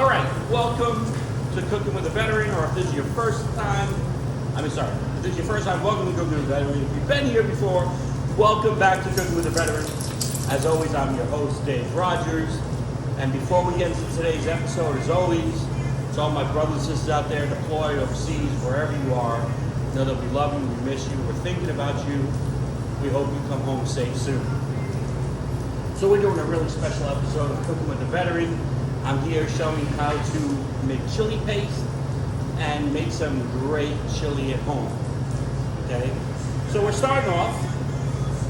All right, welcome to Cooking with a Veteran, or if this is your first time, if this is your first time, welcome to Cooking with a Veteran. If you've been here before, welcome back to Cooking with a Veteran. As always, I'm your host, Dave Rogers. And before we get into today's episode, as always, to all my brothers and sisters out there deployed overseas, wherever you are, know that we love you, we miss you, we're thinking about you. We hope you come home safe soon. So we're doing a really special episode of Cooking with a Veteran. I'm here showing how to make chili paste and make some great chili at home. Okay? So we're starting off.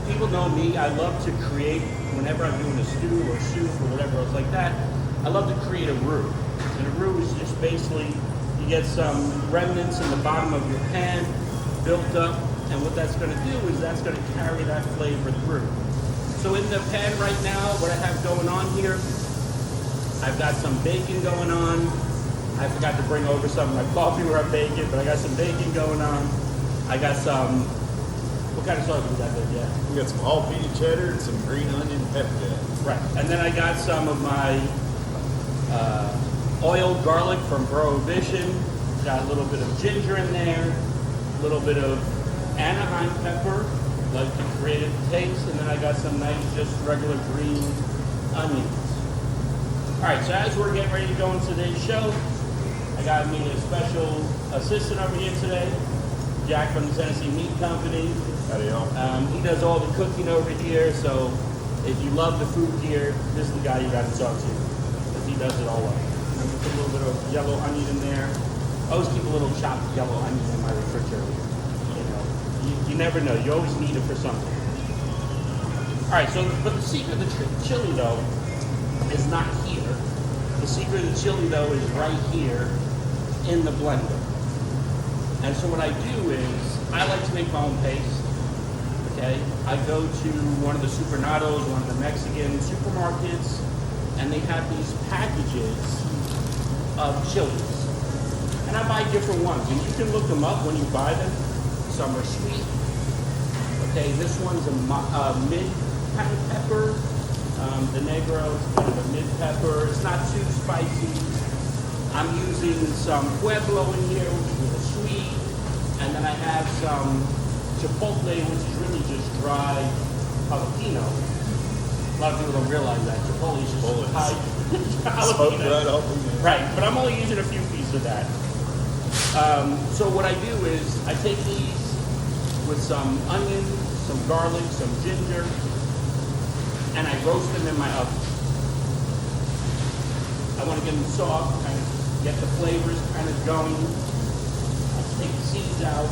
People know me. I love to create, whenever I'm doing a stew or soup or whatever else like that, I love to create a roux. And a roux is just basically, you get some remnants in the bottom of your pan built up, and what that's going to do is that's going to carry that flavor through. So in the pan right now, what I have going on here, I've got some bacon going on. I forgot to bring over some of my coffee wrapped bacon, but I got some bacon going on. I got some, what kind of sauce we got there? Yeah. We got some all-pea cheddar and some green onion pepper jack. Right, and then I got some of my oiled garlic from Prohibition. Got a little bit of ginger in there, a little bit of Anaheim pepper, like to create a taste, and then I got some nice, just regular green onions. All right, so as we're getting ready to go into today's show, I got me a special assistant over here today, Jack from the Tennessee Meat Company. Howdy, y'all. He does all the cooking over here, so if you love the food here, this is the guy you got to talk to, because he does it all up. I'm gonna put a little bit of yellow onion in there. I always keep a little chopped yellow onion in my refrigerator. You know, you never know. You always need it for something. All right, so but the secret of the chili though is not here. The secret of the chili though is right here in the blender. And so what I do is I like to make my own paste. Okay, I go to one of the Supernados, one of the Mexican supermarkets, and they have these packages of chilies. And I buy different ones, and you can look them up when you buy them. Some are sweet. Okay, this one's a mid kind of pepper. The Negro is kind of a mid pepper. It's not too spicy. I'm using some Pueblo in here, which is a little sweet. And then I have some Chipotle, which is really just dry jalapeno. A lot of people don't realize that. Chipotle is just jalapeno. Right, but I'm only using a few pieces of that. So what I do is I take these with some onion, some garlic, some ginger, and I roast them in my oven. I want to get them soft, kind of get the flavors kind of going. I take the seeds out,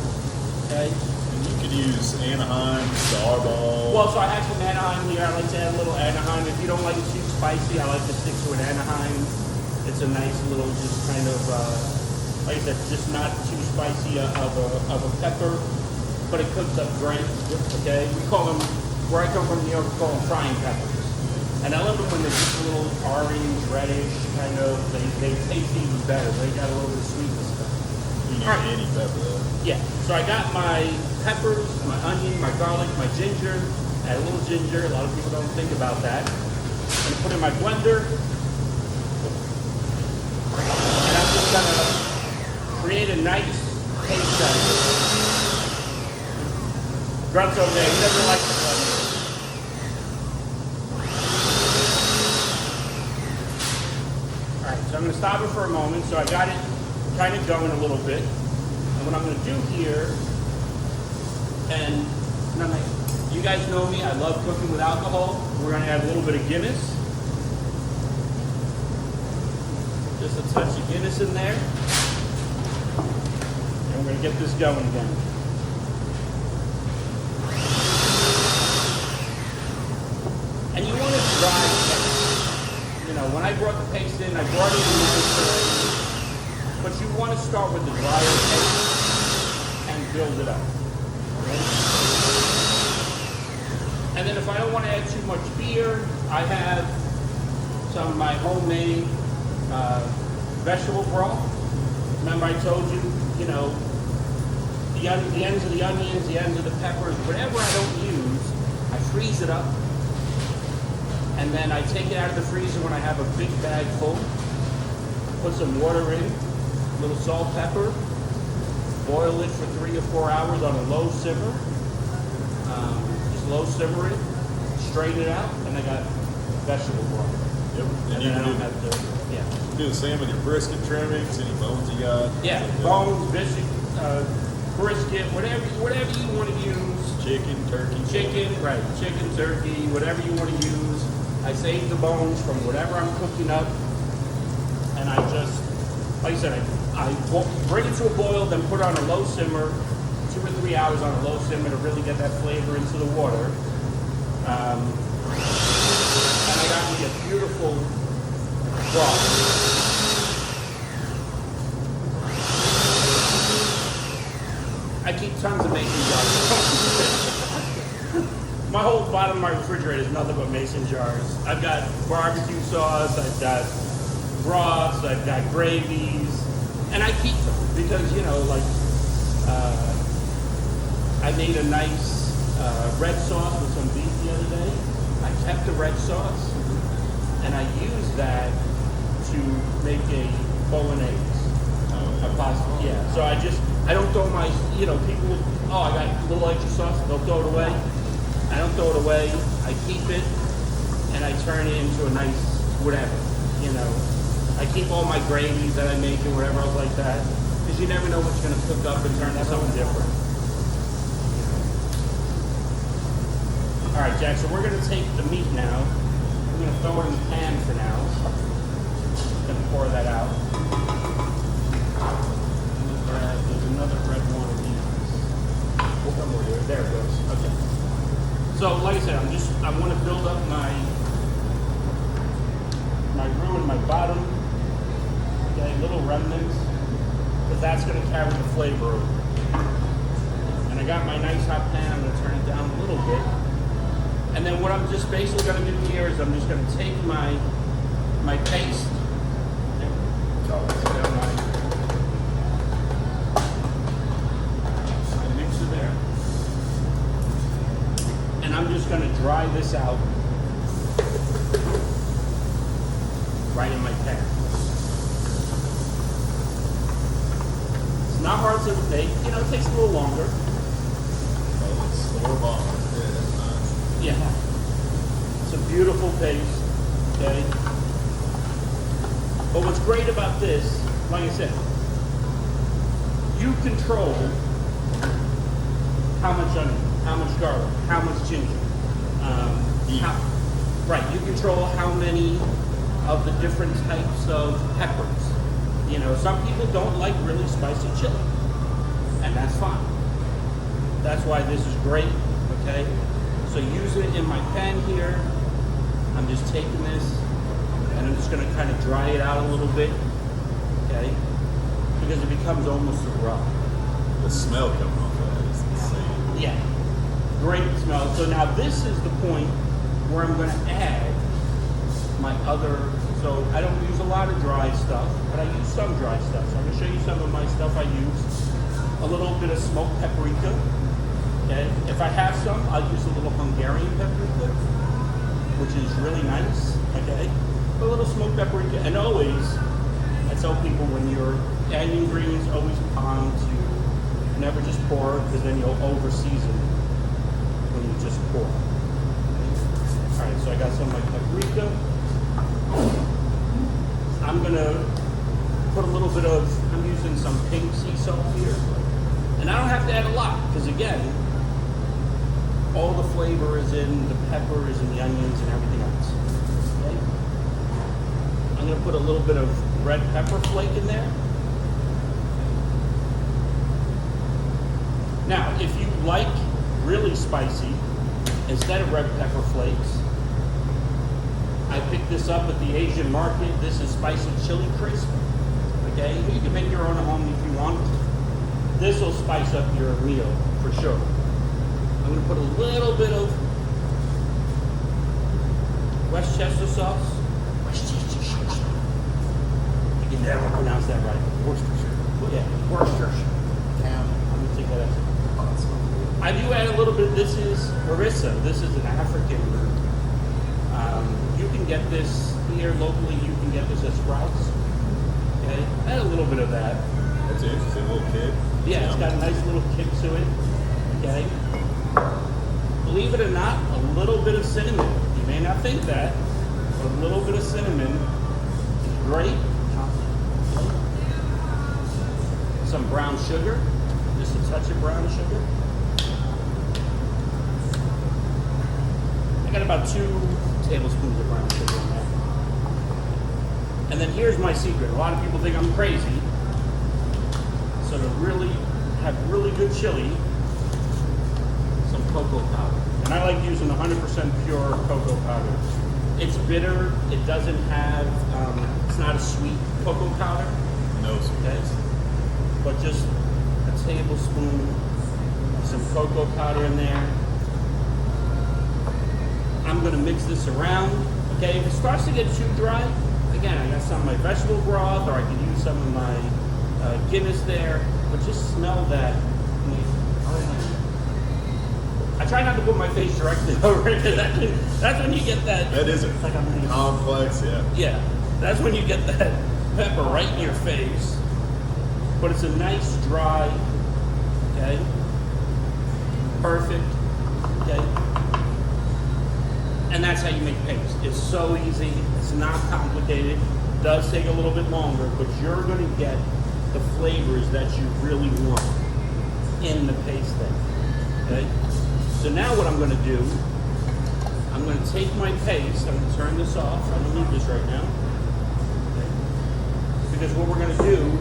okay? And you could use Anaheim, Starball. Well, so I have some Anaheim here. I like to add a little Anaheim. If you don't like it too spicy, I like to stick to an Anaheim. It's a nice little, just kind of, like I said, just not too spicy of a pepper, but it cooks up great, okay? We call them, where I come from, New York, we call them frying peppers. And I love them when they're just a little orange, reddish, kind of, they taste even better. They got a little bit of sweetness. You need any pepper though. Yeah, so I got my peppers, my onion, my garlic, my ginger, add a little ginger. A lot of people don't think about that. I'm gonna put in my blender. And I'm just gonna create a nice paste out of it. Grunt's over there, he doesn't like the blender. Alright, so I'm gonna stop it for a moment. So I got it kind of going a little bit. And what I'm going to do here, and you guys know me, I love cooking with alcohol. We're going to add a little bit of Guinness. Just a touch of Guinness in there. And we're going to get this going again. And you want to dry paste. You know, when I brought the paste in, I brought it in nice. But you want to start with the drier paste and build it up. Okay? And then if I don't want to add too much beer, I have some of my homemade vegetable broth. Remember I told you, you know, the ends of the onions, the ends of the peppers, whatever I don't use, I freeze it up. And then I take it out of the freezer when I have a big bag full. put some water in, a little salt, pepper, boil it for 3 or 4 hours on a low simmer. Just low simmer it, strain it out, and I got vegetable broth. Yep. And And you then I can don't have to, yeah. do the same with your brisket trimmings, any bones you got. Yeah, bones, brisket, whatever you want to use. Chicken, turkey. Chicken, right? Chicken, turkey, whatever you want to use. I save the bones from whatever I'm cooking up, and I just, like I said, I bring it to a boil, then put it on a low simmer, 2 or 3 hours on a low simmer to really get that flavor into the water. And I got me a beautiful broth. I keep tons of mason jars. My whole bottom of my refrigerator is nothing but mason jars. I've got barbecue sauce, I've got broths, I've got gravies, and I keep them because, you know, like, I made a nice red sauce with some beef the other day. I kept the red sauce, and I used that to make a bolognese. A pasta, yeah. So I don't throw my, you know, people, oh, I got a little extra sauce, they'll throw it away. I don't throw it away. I keep it, and I turn it into a nice whatever, you know. I keep all my gravies that I make and whatever else like that, because you never know what's going to cook up and turn into something different. All right, Jack, so we're going to take the meat now. We're going to throw it in the pan for now. Going to pour that out. There's another red one of these. We'll come over here. There it goes. Okay. So, like I said, I want to build up my roux and my bottom. Okay, little remnants, because that's going to carry the flavor over. And I got my nice hot pan. I'm going to turn it down a little bit. And then what I'm just basically going to do here is I'm just going to take my paste. My mixer there. And I'm just going to dry this out right in my pan. It's not hard to make. You know, it takes a little longer. Oh, it's store-bought. Yeah, that's nice. Yeah. It's a beautiful paste, okay? But what's great about this, like I said, you control how much onion, how much garlic, how much ginger. Right, you control how many of the different types of peppers. You know, some people don't like really spicy chili, and that's fine. That's why this is great, okay? So use it in my pan here. I'm just taking this, and I'm just going to kind of dry it out a little bit, okay? Because it becomes almost a rub. The smell coming off that is insane. Yeah, great smell. So now this is the point where I'm going to add my other, so I don't use a lot of dry stuff, but I use some dry stuff. So I'm going to show you some of my stuff I use. A little bit of smoked paprika, okay? If I have some, I'll use a little Hungarian paprika, which is really nice, okay? A little smoked paprika, and always, I tell people when you're adding ingredients, always on to never just pour, because then you'll over season when you just pour. All right, so I got some of my paprika. I'm gonna put a little bit of, I'm using some pink sea salt here. And I don't have to add a lot, because again, all the flavor is in the peppers and the onions and everything else. Okay? I'm gonna put a little bit of red pepper flake in there. Now, if you like really spicy, instead of red pepper flakes, I picked this up at the Asian market. This is spicy chili crisp. Okay, you can make your own at home if you want. This will spice up your meal for sure. I'm gonna put a little bit of Westchester sauce. Worcestershire. You can never pronounce that right. Worcestershire. Yeah, Worcestershire. I'm gonna take that out. I do add a little bit. This is harissa. This is an African root. You can get this here locally. You can get this at Sprouts. Okay, add a little bit of that. That's an interesting little kick. Yeah, it's got a nice little kick to it. Okay. Believe it or not, a little bit of cinnamon. You may not think that, but a little bit of cinnamon is great. Some brown sugar, just a touch of brown sugar. I got about 2 tablespoons of brown sugar in there. And then here's my secret. A lot of people think I'm crazy. So to really have really good chili, some cocoa powder. And I like using 100% pure cocoa powder. It's bitter. It doesn't have, it's not a sweet cocoa powder. No Okay? sweetness. But just a tablespoon of some cocoa powder in there. I'm gonna mix this around. Okay, if it starts to get too dry, again, I got some of my vegetable broth, or I could use some of my Guinness there, but just smell that. I try not to put my face directly over it, because that's when you get that. That is a It's like I'm gonna- complex, yeah. Yeah, that's when you get that pepper right in your face. But it's a nice dry, okay? Perfect, okay? And that's how you make paste. It's so easy, it's not complicated. It does take a little bit longer, but you're gonna get the flavors that you really want in the paste thing, okay? So now what I'm gonna do, I'm gonna take my paste, I'm gonna turn this off, I don't need this right now. Okay? Because what we're gonna do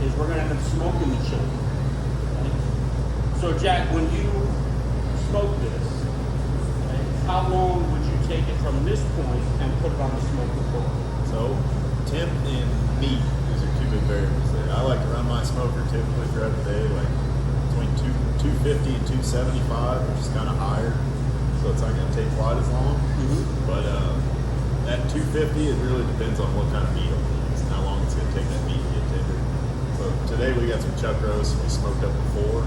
is we're gonna have smoke in the chili. Okay? So Jack, when you smoke this, okay, how long would you take it from this point and put it on the smoker floor? So, temp and meat, these are 2 big variables there. I like to run my smoker typically throughout the day, like between 250 and 275, which is kind of higher. So it's not going to take quite as long. But at 250, it really depends on what kind of meat I'm using, how long it's going to take that meat to get tender. So today we got some chuck roast we smoked up before,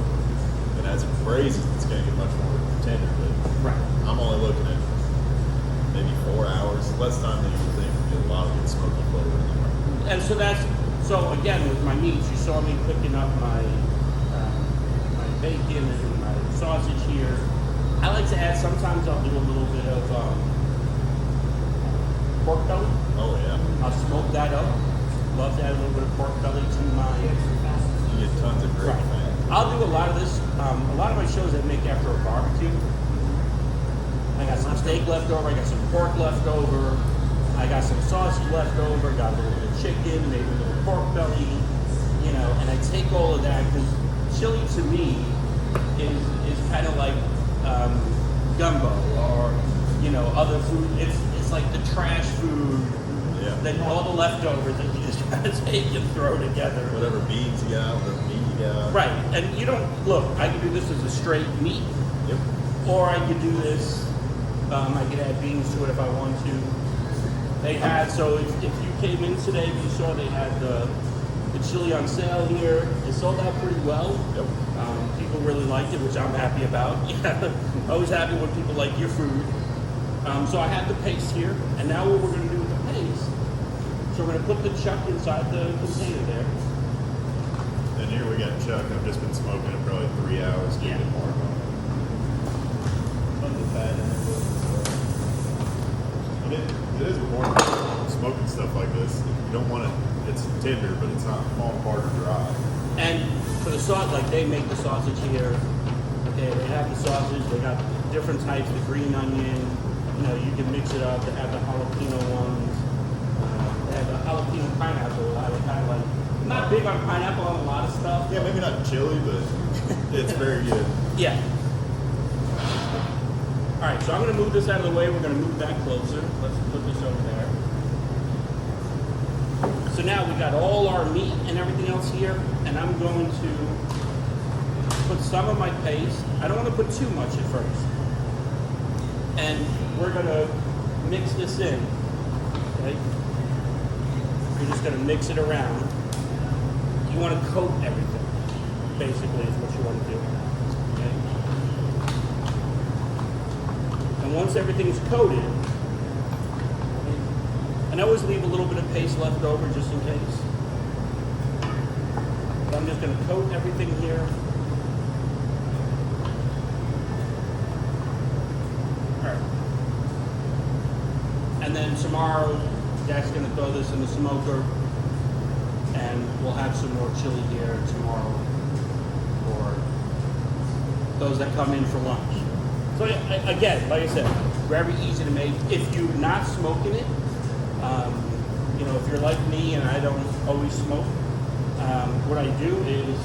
and as it braised, it's going to get much more tender. But Right. I'm only looking at maybe 4 hours, less time than you would think. Get a lot of good smoky flavor in there. And so again, with my meats, you saw me cooking up my bacon and my sausage here. I like to add, sometimes I'll do a little bit of pork belly. Oh yeah, I'll smoke that up. Love to add a little bit of pork belly to my. you get tons of great Right. fat. I'll do a lot of this. A lot of my shows I make after a barbecue. I got some steak left over. I got some pork left over. I got some sausage left over. Got a little bit of chicken, maybe a little pork belly. You know, and I take all of that because chili to me is kind of like gumbo or other food. It's like the trash food. Yeah. Then all the leftovers that you just kind of take and throw together. Whatever beans you got, whatever meat you got. Right, and you don't look. I could do this as a straight meat, Yep. or I could do this. I could add beans to it if I want to. They had if you came in today, you saw they had the chili on sale here. It sold out pretty well. Yep. People really liked it, which I'm happy about. Yeah, always happy when people like your food. So I have the paste here, and now what we're going to do with the paste? So we're going to put the chuck inside the container there. And here we got chuck. I've just been smoking it probably 3 hours. Yeah. Getting more. Put the fat in it. And it is important smoking stuff like this. You don't want it. It's tender, but it's not falling apart or dry. And for the sauce, like they make the sausage here. Okay, they have the sausage. They got different types, the green onion. You can mix it up. They have the jalapeno ones. They have the jalapeno pineapple. I kind of like. I'm not big on pineapple on a lot of stuff. Yeah, maybe not chili, but it's very good. Yeah. All right, so I'm going to move this out of the way. We're going to move that closer. Let's put this over there. So now we got all our meat and everything else here, and I'm going to put some of my paste. I don't want to put too much at first. And we're going to mix this in. Okay? You're just going to mix it around. You want to coat everything, basically, is what you want to do. Okay? And once everything's coated, and I always leave a little bit of paste left over just in case. But I'm just going to coat everything here. Alright. And then tomorrow, Jack's going to throw this in the smoker, and we'll have some more chili here tomorrow for those that come in for lunch. So again, like I said, very easy to make. If you're not smoking it, you know, if you're like me and I don't always smoke, what I do is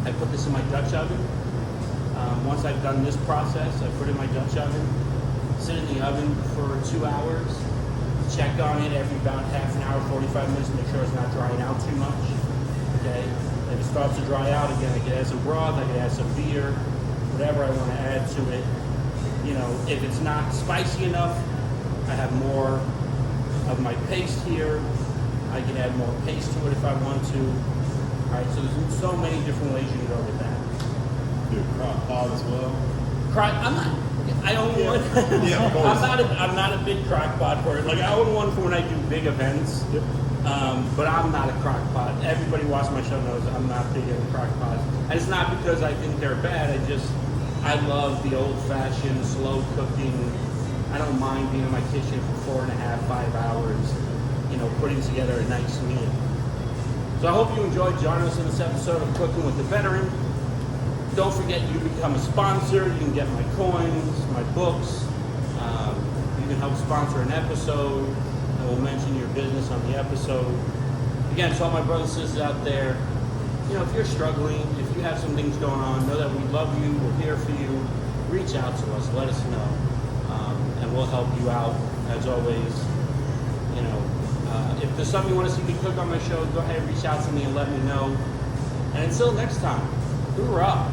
I put this in my Dutch oven. Once I've done this process, I put it in my Dutch oven, sit in the oven for 2 hours, check on it every about half an hour, 45 minutes, make sure it's not drying out too much. Okay? If it starts to dry out again, I can add some broth, I can add some beer, whatever I want to add to it. You know, if it's not spicy enough, I have more of my paste here. I can add more paste to it if I want to. All right, so there's so many different ways you can go with that. Do a crock pot as well. I own one. Yeah, of course. I'm not a big crock pot for it. Like I own one for when I do big events. Yep. But I'm not a crock pot. Everybody watching my show knows I'm not big into crock pots. And it's not because I think they're bad. I love the old-fashioned, slow cooking. I don't mind being in my kitchen for 4.5, 5 hours, you know, putting together a nice meal. So I hope you enjoyed joining us in this episode of Cooking with the Veteran. Don't forget, you become a sponsor. You can get my coins, my books. You can help sponsor an episode, and we'll mention your business on the episode. Again, to all my brothers and sisters out there, you know, if you're struggling, if you have some things going on, know that we love you. We're here for you. Reach out to us. Let us know, and we'll help you out. As always, you know, if there's something you want to see me cook on my show, go ahead and reach out to me and let me know. And until next time, hoorah!